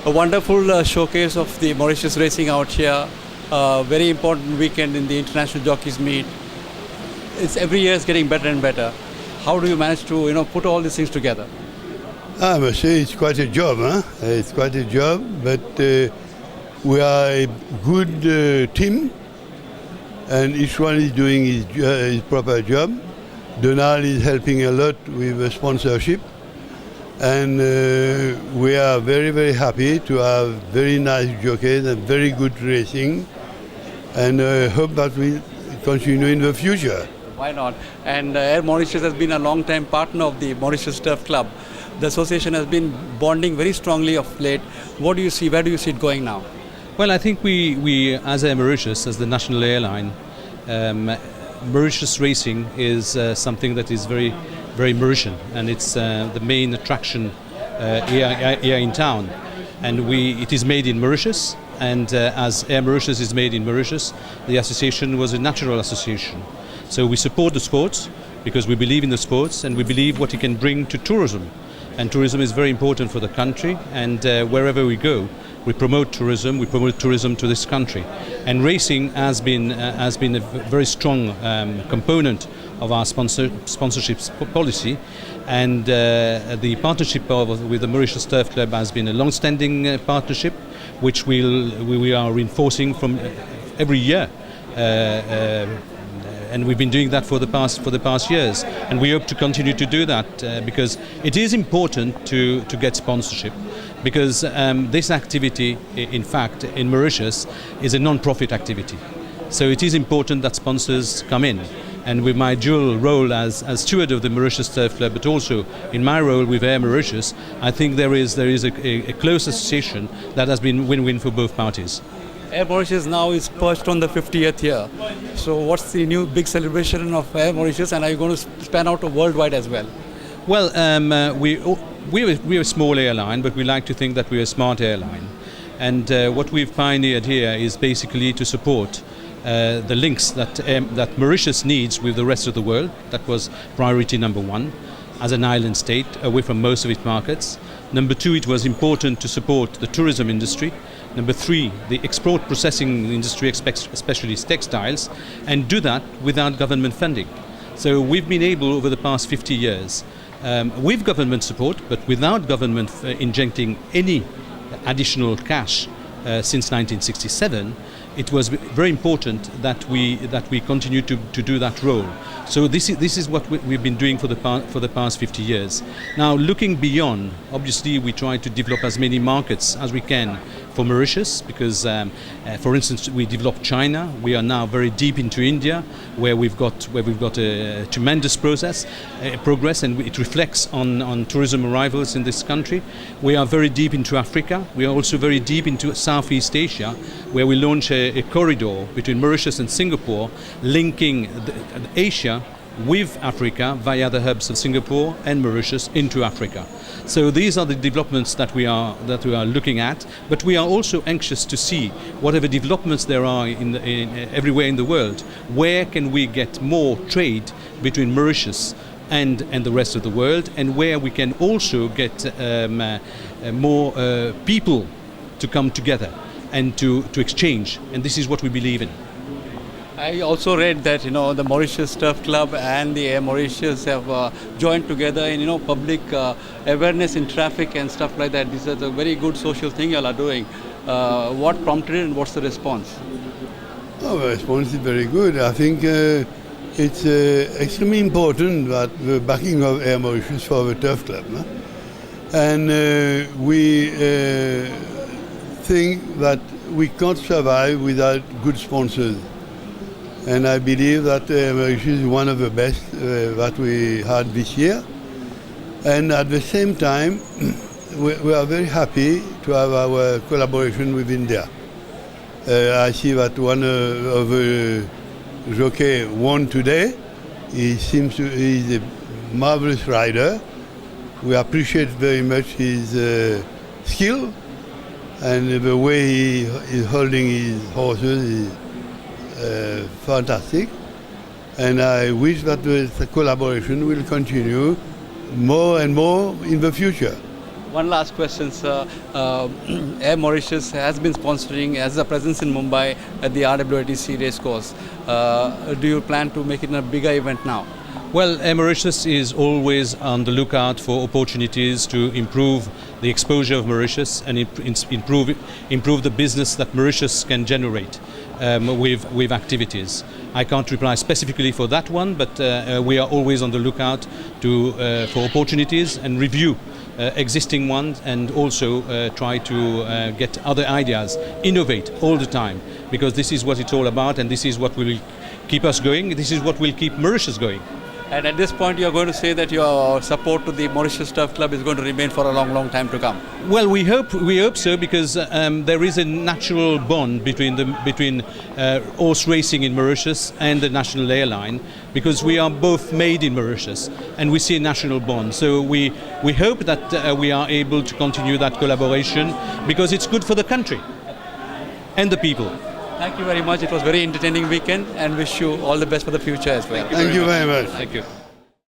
a wonderful showcase of the Mauritius racing out here. Very important weekend in the International Jockeys Meet. It's every year it's getting better and better. How do you manage to put all these things together? I must say it's quite a job, huh? It's quite a job, but we are a good team, and each one is doing his proper job. Donald is helping a lot with the sponsorship, and we are very, very happy to have very nice jockeys and very good racing, and hope that we continue in the future. Why not? And Air Mauritius has been a long-time partner of the Mauritius Turf Club. The association has been bonding very strongly of late. What do you see? Where do you see it going now? Well, I think we as Air Mauritius, as the national airline, Mauritius racing is something that is very, very Mauritian, and it's the main attraction here in town. And it is made in Mauritius, and as Air Mauritius is made in Mauritius, the association was a natural association. So we support the sports because we believe in the sports and we believe what it can bring to tourism. And tourism is very important for the country, and wherever we go, we promote tourism to this country. And racing has been a very strong component of our sponsorship policy, and the partnership with the Mauritius Turf Club has been a long-standing partnership, which we are reinforcing from every year. And we've been doing that for the past years, and we hope to continue to do that because it is important to get sponsorship, because this activity, in fact, in Mauritius, is a non-profit activity. So it is important that sponsors come in. And with my dual role as steward of the Mauritius Turf Club, but also in my role with Air Mauritius, I think there is a close association that has been win-win for both parties. Air Mauritius now is perched on the 50th year. So what's the new big celebration of Air Mauritius, and are you going to span out worldwide as well? Well, we're a small airline, but we like to think that we're a smart airline. And what we've pioneered here is basically to support the links that Mauritius needs with the rest of the world. That was priority number one, as an island state, away from most of its markets. Number two, it was important to support the tourism industry. Number three, the export processing industry, especially textiles, and do that without government funding. So we've been able, over the past 50 years, with government support, but without government injecting any additional cash since 1967, it was very important that we continue to do that role. So this is what we've been doing for the past 50 years. Now, looking beyond, obviously we try to develop as many markets as we can for Mauritius, because for instance, we developed China. We are now very deep into India, where we've got a tremendous progress, and it reflects on tourism arrivals in this country. We are very deep into Africa. We are also very deep into Southeast Asia, where we launch a corridor between Mauritius and Singapore, linking Asia with Africa via the hubs of Singapore and Mauritius into Africa. So these are the developments that we are looking at, but we are also anxious to see whatever developments there are everywhere in the world, where can we get more trade between Mauritius and the rest of the world, and where we can also get more people to come together and to exchange, and this is what we believe in. I also read that the Mauritius Turf Club and the Air Mauritius have joined together in public awareness in traffic and stuff like that. This is a very good social thing you all are doing. What prompted it and what's the response? Oh, the response is very good. I think it's extremely important that the backing of Air Mauritius for the Turf Club, no? And we think that we can't survive without good sponsors. And I believe that Mauritius is one of the best that we had this year. And at the same time, we are very happy to have our collaboration with India. I see that one of the jockeys won today. He's a marvelous rider. We appreciate very much his skill, and the way he is holding his horses is fantastic, and I wish that the collaboration will continue more and more in the future. One last question, sir. Air Mauritius has been sponsoring, has a presence in Mumbai at the RWATC racecourse. Do you plan to make it a bigger event now? Well, Air Mauritius is always on the lookout for opportunities to improve the exposure of Mauritius and improve the business that Mauritius can generate with activities. I can't reply specifically for that one, but we are always on the lookout for opportunities and review existing ones, and also try to get other ideas, innovate all the time, because this is what it's all about, and this is what will keep us going. This is what will keep Mauritius going. And at this point, you are going to say that your support to the Mauritius Turf Club is going to remain for a long, long time to come. Well, we hope so, because there is a natural bond between horse racing in Mauritius and the national airline, because we are both made in Mauritius, and we see a national bond. So we hope that we are able to continue that collaboration, because it's good for the country and the people. Thank you very much. It was a very entertaining weekend, and wish you all the best for the future as well. Thank you very much. Thank you.